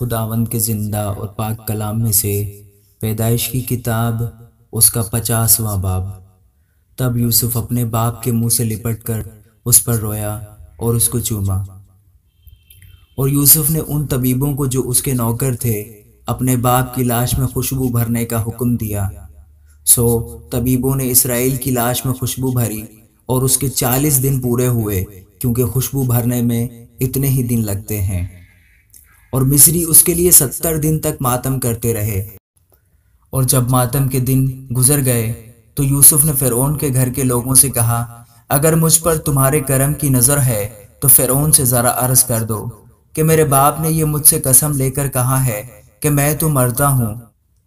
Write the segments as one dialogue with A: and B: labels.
A: خداوند کے زندہ اور پاک کلام میں سے پیدائش کی کتاب اس کا 50واں باب۔ تب یوسف اپنے باپ کے منہ سے لپٹ کر اس پر رویا اور اس کو چوما۔ اور یوسف نے ان طبیبوں کو جو اس کے نوکر تھے اپنے باپ کی لاش میں خوشبو بھرنے کا حکم دیا۔ سو طبیبوں نے اسرائیل کی لاش میں خوشبو بھری اور اس کے 40 دن پورے ہوئے، کیونکہ خوشبو بھرنے میں اتنے ہی دن لگتے ہیں۔ اور مصری اس کے لیے 70 دن تک ماتم کرتے رہے۔ اور جب ماتم کے دن گزر گئے تو یوسف نے فرعون کے گھر کے لوگوں سے کہا، اگر مجھ پر تمہارے کرم کی نظر ہے تو فرعون سے ذرا عرض کر دو کہ میرے باپ نے یہ مجھ سے قسم لے کر کہا ہے کہ میں تو مرتا ہوں،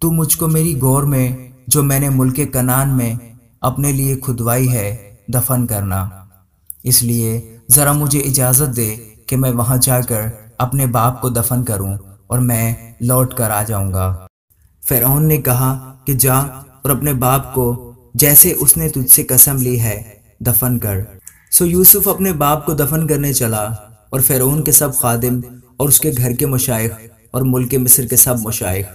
A: تو مجھ کو میری گور میں جو میں نے ملک کنعان میں اپنے لیے کھدوائی ہے دفن کرنا۔ اس لیے ذرا مجھے اجازت دے کہ میں وہاں جا کر اپنے باپ کو دفن کروں اور میں لوٹ کر آ جاؤں گا۔ فرعون نے کہا کہ جا اور اپنے باپ کو جیسے اس نے تجھ سے قسم لی ہے دفن کر۔ سو یوسف اپنے باپ کو دفن کرنے چلا، اور فرعون کے سب خادم اور اس کے گھر کے مشائخ اور ملک مصر کے سب مشائخ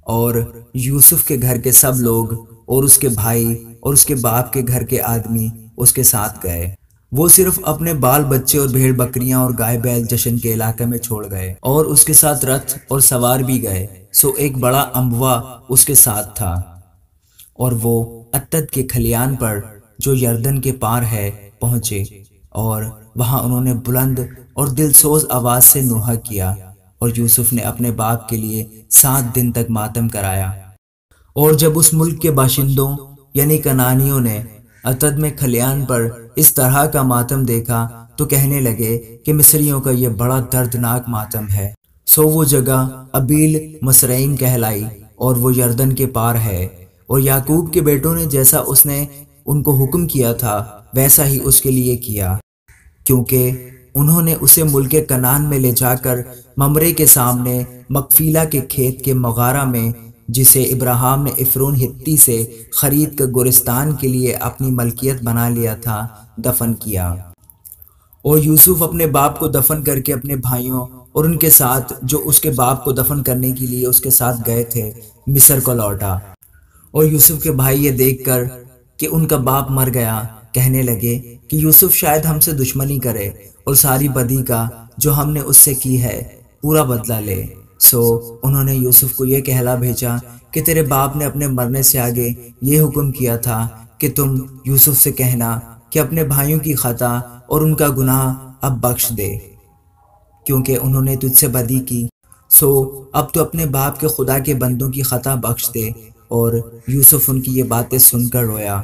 A: اور یوسف کے گھر کے سب لوگ اور اس کے بھائی اور اس کے باپ کے گھر کے آدمی اس کے ساتھ گئے۔ وہ صرف اپنے بال بچے اور بھیڑ بکریاں اور گائے بیل جشن کے علاقے میں چھوڑ گئے، اور اس کے ساتھ رتھ اور سوار بھی گئے۔ سو ایک بڑا انبوا اس کے ساتھ تھا، اور وہ عتد کے کھلیان پر جو یردن کے پار ہے پہنچے، اور وہاں انہوں نے بلند اور دل سوز آواز سے نوحہ کیا، اور یوسف نے اپنے باپ کے لیے 7 دن تک ماتم کرایا۔ اور جب اس ملک کے باشندوں یعنی کنعانیوں نے عتد میں کھلیان پر اس طرح کا ماتم دیکھا تو کہنے لگے کہ مصریوں کا یہ بڑا دردناک ماتم ہے۔ سو وہ جگہ ابیل مصرعیم کہلائی، اور وہ یردن کے پار ہے۔ اور یعقوب کے بیٹوں نے جیسا اس نے ان کو حکم کیا تھا ویسا ہی اس کے لیے کیا، کیونکہ انہوں نے اسے ملک کنعان میں لے جا کر ممرے کے سامنے مقفیلہ کے کھیت کے مغارہ میں، جسے ابراہیم نے عفرون ہتی سے خرید کر گورستان کے لیے اپنی ملکیت بنا لیا تھا، دفن کیا۔ اور یوسف اپنے باپ کو دفن کر کے اپنے بھائیوں اور ان کے ساتھ جو اس کے باپ کو دفن کرنے کے لیے اس کے ساتھ گئے تھے مصر کو لوٹا۔ اور یوسف کے بھائی یہ دیکھ کر کہ ان کا باپ مر گیا کہنے لگے کہ یوسف شاید ہم سے دشمنی کرے اور ساری بدی کا جو ہم نے اس سے کی ہے پورا بدلہ لے۔ سو انہوں نے یوسف کو یہ کہلا بھیجا کہ تیرے باپ نے اپنے مرنے سے آگے یہ حکم کیا تھا کہ تم یوسف سے کہنا کہ اپنے بھائیوں کی خطا اور ان کا گناہ اب بخش دے، کیونکہ انہوں نے تجھ سے بدی کی۔ سو اب تو اپنے باپ کے خدا کے بندوں کی خطا بخش دے۔ اور یوسف ان کی یہ باتیں سن کر رویا،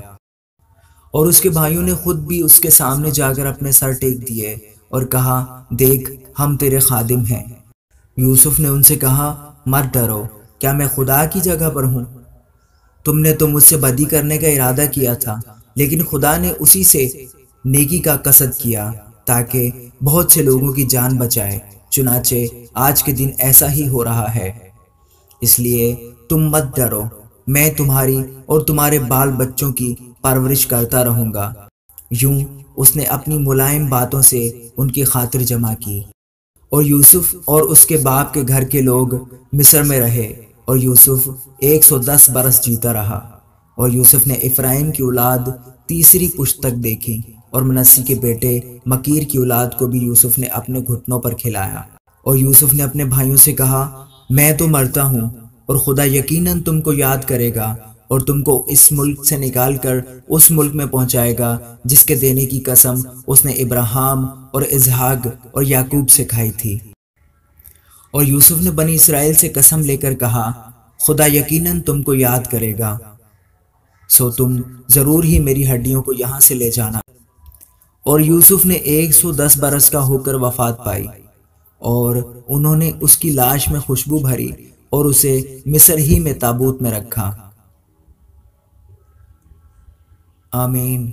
A: اور اس کے بھائیوں نے خود بھی اس کے سامنے جا کر اپنے سر ٹیک دیے اور کہا، دیکھ ہم تیرے خادم ہیں۔ یوسف نے ان سے کہا، مت ڈرو، کیا میں خدا کی جگہ پر ہوں؟ تم نے تو مجھ سے بدی کرنے کا ارادہ کیا تھا، لیکن خدا نے اسی سے نیکی کا قصد کیا تاکہ بہت سے لوگوں کی جان بچائے۔ چنانچہ آج کے دن ایسا ہی ہو رہا ہے، اس لیے تم مت ڈرو، میں تمہاری اور تمہارے بال بچوں کی پرورش کرتا رہوں گا۔ یوں اس نے اپنی ملائم باتوں سے ان کی خاطر جمع کی۔ اور یوسف اور اس کے باپ کے گھر کے لوگ مصر میں رہے، اور یوسف 110 برس جیتا رہا۔ اور یوسف نے افرائیم کی اولاد تیسری پشت تک دیکھی، اور منسی کے بیٹے مکیر کی اولاد کو بھی یوسف نے اپنے گھٹنوں پر کھلایا۔ اور یوسف نے اپنے بھائیوں سے کہا، میں تو مرتا ہوں، اور خدا یقیناً تم کو یاد کرے گا اور تم کو اس ملک سے نکال کر اس ملک میں پہنچائے گا جس کے دینے کی قسم اس نے ابراہیم اور اسحاق اور یعقوب سے کھائی تھی۔ اور یوسف نے بنی اسرائیل سے قسم لے کر کہا، خدا یقیناً تم کو یاد کرے گا، سو تم ضرور ہی میری ہڈیوں کو یہاں سے لے جانا۔ اور یوسف نے 110 برس کا ہو کر وفات پائی، اور انہوں نے اس کی لاش میں خوشبو بھری اور اسے مصر ہی میں تابوت میں رکھا۔ آمین۔